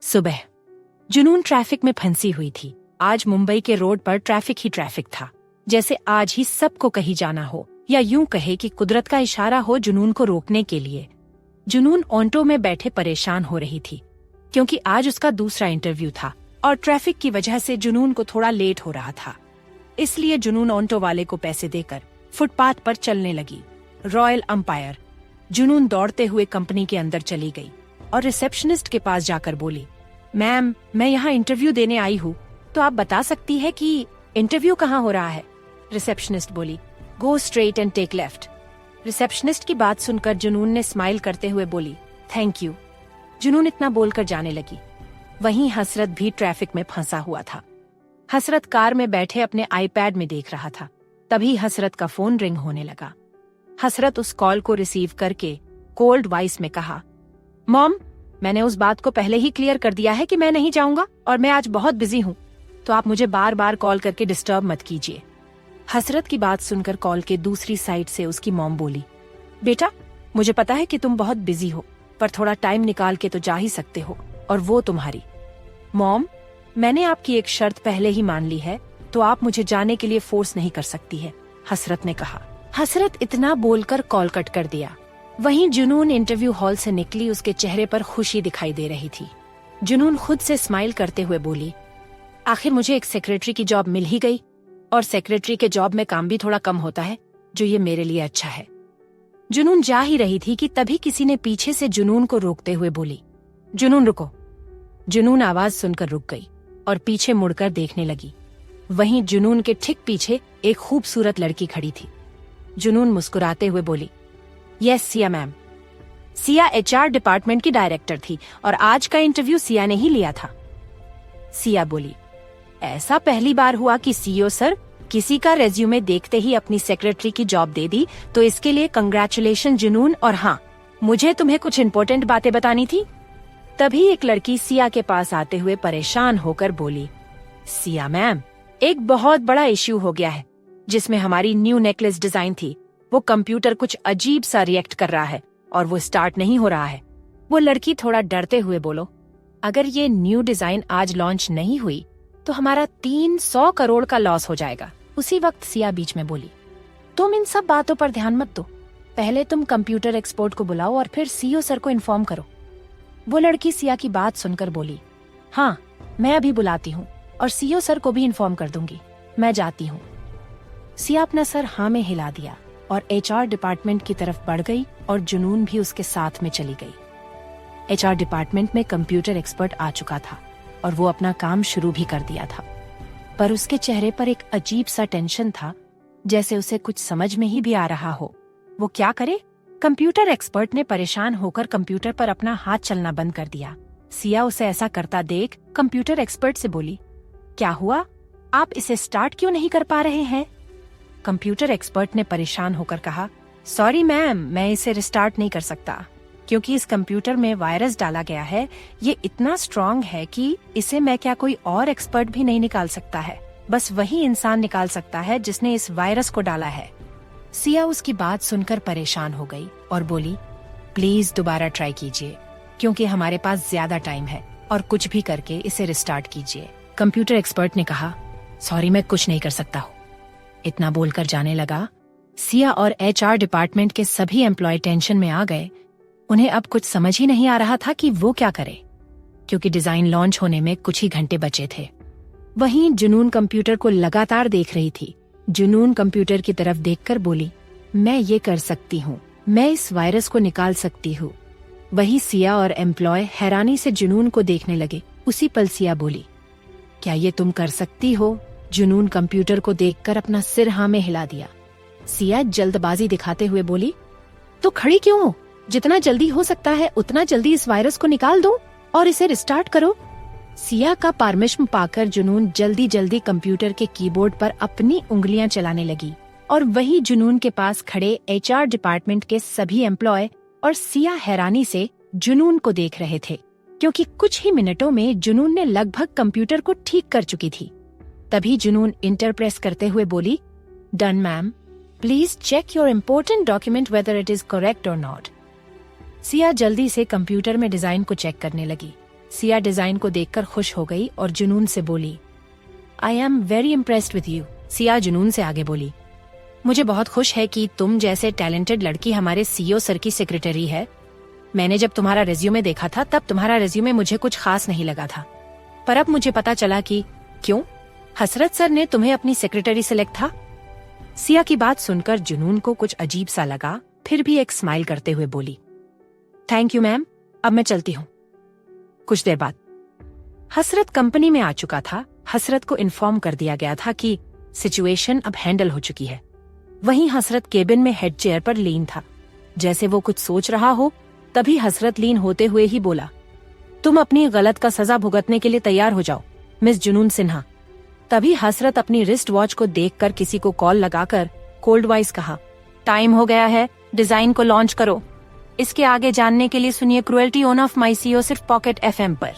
सुबह जुनून ट्रैफिक में फंसी हुई थी। आज मुंबई के रोड पर ट्रैफिक ही ट्रैफिक था, जैसे आज ही सबको कहीं जाना हो, या यूं कहे कि कुदरत का इशारा हो जुनून को रोकने के लिए। जुनून ऑटो में बैठे परेशान हो रही थी, क्योंकि आज उसका दूसरा इंटरव्यू था और ट्रैफिक की वजह से जुनून को थोड़ा लेट हो रहा था। इसलिए जुनून ऑटो वाले को पैसे देकर फुटपाथ पर चलने लगी। Royal umpire. जुनून दौड़ते हुए कंपनी के अंदर चली गई और रिसेप्शनिस्ट के पास जाकर बोली, मैम, मैं यहाँ इंटरव्यू देने आई हूँ, तो आप बता सकती है कि इंटरव्यू कहाँ हो रहा है? रिसेप्शनिस्ट बोली, go straight and take left. Receptionist की बात सुनकर जुनून ने स्माइल करते हुए बोली, थैंक यू। जुनून इतना बोलकर जाने लगी। वहीं हसरत भी ट्रैफिक में फंसा हुआ था। हसरत कार में बैठे अपने आईपैड में देख रहा था। तभी हसरत का फोन रिंग होने लगा। हसरत उस कॉल को रिसीव करके कोल्ड वॉइस में कहा, मॉम, मैंने उस बात को पहले ही क्लियर कर दिया है कि मैं नहीं जाऊंगा और मैं आज बहुत बिजी हूँ, तो आप मुझे बार बार कॉल करके डिस्टर्ब मत कीजिए। हसरत की बात सुनकर कॉल के दूसरी साइड से उसकी मॉम बोली, बेटा, मुझे पता है कि तुम बहुत बिजी हो, पर थोड़ा टाइम निकाल के तो जा ही सकते हो, और वो तुम्हारी। मॉम, मैंने आपकी एक शर्त पहले ही मान ली है, तो आप मुझे जाने के लिए फोर्स नहीं कर सकती है, हसरत ने कहा। हसरत इतना बोलकर कॉल कट कर दिया। वहीं जुनून इंटरव्यू हॉल से निकली, उसके चेहरे पर खुशी दिखाई दे रही थी। जुनून खुद से स्माइल करते हुए बोली, आखिर मुझे एक सेक्रेटरी की जॉब मिल ही गई, और सेक्रेटरी के जॉब में काम भी थोड़ा कम होता है, जो ये मेरे लिए अच्छा है। जुनून जा ही रही थी कि तभी किसी ने पीछे से जुनून को रोकते हुए बोली, जुनून रुको। जुनून आवाज सुनकर रुक गई और पीछे मुड़कर देखने लगी। वहीं जुनून के ठीक पीछे एक खूबसूरत लड़की खड़ी थी। जुनून मुस्कुराते हुए बोली, yes Siya ma'am. Siya HR department की डायरेक्टर थी और आज का इंटरव्यू सिया ने ही लिया था। सिया बोली, ऐसा पहली बार हुआ कि सीईओ सर किसी का रेज्यूमे देखते ही अपनी सेक्रेटरी की जॉब दे दी, तो इसके लिए कंग्रेचुलेशन जुनून। और हाँ, मुझे तुम्हें कुछ इम्पोर्टेंट बातें बतानी थी। तभी एक लड़की सिया के पास आते हुए परेशान होकर बोली, सिया मैम, एक बहुत बड़ा इश्यू हो गया है, जिसमें हमारी न्यू नेकलेस डिजाइन थी, वो कंप्यूटर कुछ अजीब सा रिएक्ट कर रहा है और वो स्टार्ट नहीं हो रहा है। वो लड़की थोड़ा डरते हुए बोलो, अगर ये न्यू डिजाइन आज लॉन्च नहीं हुई तो हमारा 300 करोड़ का लॉस हो जाएगा। उसी वक्त सिया बीच में बोली, तुम इन सब बातों पर ध्यान मत दो, पहले तुम कंप्यूटर एक्सपर्ट को बुलाओ और फिर सीईओ सर को इन्फॉर्म करो। वो लड़की सिया की बात सुनकर बोली, हाँ, मैं अभी बुलाती हूँ और सीईओ सर को भी इन्फॉर्म कर दूंगी, मैं जाती हूँ। सिया अपना सर हाँ में हिला दिया और एचआर डिपार्टमेंट की तरफ बढ़ गई और जुनून भी उसके साथ में चली गई। एचआर डिपार्टमेंट में कंप्यूटर एक्सपर्ट आ चुका था और वो अपना काम शुरू भी कर दिया था, पर उसके चेहरे पर एक अजीब सा टेंशन था, जैसे उसे कुछ समझ में ही भी आ रहा हो। वो क्या करे? कंप्यूटर एक्सपर्ट ने परेशान होकर कंप्यूटर पर अपना हाथ चलना बंद कर दिया। सिया उसे ऐसा करता देख कंप्यूटर एक्सपर्ट से बोली, क्या हुआ? आप इसे स्टार्ट क्यों नहीं कर पा रहे हैं? कंप्यूटर एक्सपर्ट ने परेशान होकर कहा, सॉरी मैम, मैं इसे रिस्टार्ट नहीं कर सकता, क्योंकि इस कंप्यूटर में वायरस डाला गया है। ये इतना स्ट्रॉन्ग है कि इसे मैं क्या कोई और एक्सपर्ट भी नहीं निकाल सकता है, बस वही इंसान निकाल सकता है जिसने इस वायरस को डाला है। सिया उसकी बात सुनकर परेशान हो गई और बोली, प्लीज दोबारा ट्राई कीजिए, क्योंकि हमारे पास ज्यादा टाइम है, और कुछ भी करके इसे रिस्टार्ट कीजिए। कंप्यूटर एक्सपर्ट ने कहा, सॉरी, मैं कुछ नहीं कर सकता हूँ। इतना बोलकर जाने लगा। सिया और एचआर डिपार्टमेंट के सभी एम्प्लॉय टेंशन में आ गए। उन्हें अब कुछ समझ ही नहीं आ रहा था कि वो क्या करे, क्योंकि डिजाइन लॉन्च होने में कुछ ही घंटे बचे थे। वहीं जुनून कंप्यूटर को लगातार देख रही थी। जुनून कंप्यूटर की तरफ देखकर बोली, मैं ये कर सकती हूँ, मैं इस वायरस को निकाल सकती हूँ। वही सिया और एम्प्लॉय हैरानी से जुनून को देखने लगे। उसी पल सिया बोली, क्या ये तुम कर सकती हो? जुनून कंप्यूटर को देखकर अपना सिर हाँ में हिला दिया। सिया जल्दबाजी दिखाते हुए बोली, तो खड़ी क्यों हो? जितना जल्दी हो सकता है उतना जल्दी इस वायरस को निकाल दो और इसे रिस्टार्ट करो। सिया का परमिशन पाकर जुनून जल्दी जल्दी कंप्यूटर के कीबोर्ड पर अपनी उंगलियां चलाने लगी, और वही जुनून के पास खड़े एचआर डिपार्टमेंट के सभी एम्प्लॉय और सिया हैरानी से जुनून को देख रहे थे, क्योंकि कुछ ही मिनटों में जुनून ने लगभग कंप्यूटर को ठीक कर चुकी थी। तभी जुनून इंटर प्रेस करते हुए बोली, done ma'am, please check your important document whether it is correct और नॉट। सिया जल्दी से कंप्यूटर में डिजाइन को चेक करने लगी। सिया डिजाइन को देखकर खुश हो गई और जुनून से बोली, I am very impressed with you. Siya जुनून से आगे बोली, मुझे बहुत खुश है कि तुम जैसे टैलेंटेड लड़की हमारे सीईओ सर की सेक्रेटरी है। मैंने जब तुम्हारा रेज्यूमे देखा था तब तुम्हारा रेज्यूमे मुझे कुछ खास नहीं लगा था, पर अब मुझे पता चला कि क्यों हसरत सर ने तुम्हें अपनी सेक्रेटरी सिलेक्ट था। सिया की बात सुनकर जुनून को कुछ अजीब सा लगा, फिर भी एक स्माइल करते हुए बोली, थैंक यू मैम, अब मैं चलती हूँ। कुछ देर बाद हसरत कंपनी में आ चुका था। हसरत को इन्फॉर्म कर दिया गया था कि सिचुएशन अब हैंडल हो चुकी है। वहीं हसरत केबिन में हेड चेयर पर लीन था। जैसे वो कुछ सोच रहा हो, तभी हसरत लीन होते हुए ही बोला, तुम अपनी गलत का सजा भुगतने के लिए तैयार हो जाओ मिस जुनून सिन्हा। तभी हसरत अपनी रिस्ट वॉच को देखकर किसी को कॉल लगाकर कोल्ड वॉइस कहा, टाइम हो गया है, डिजाइन को लॉन्च करो। इसके आगे जानने के लिए सुनिए cruelty on of my CEO सिर्फ पॉकेट FM पर।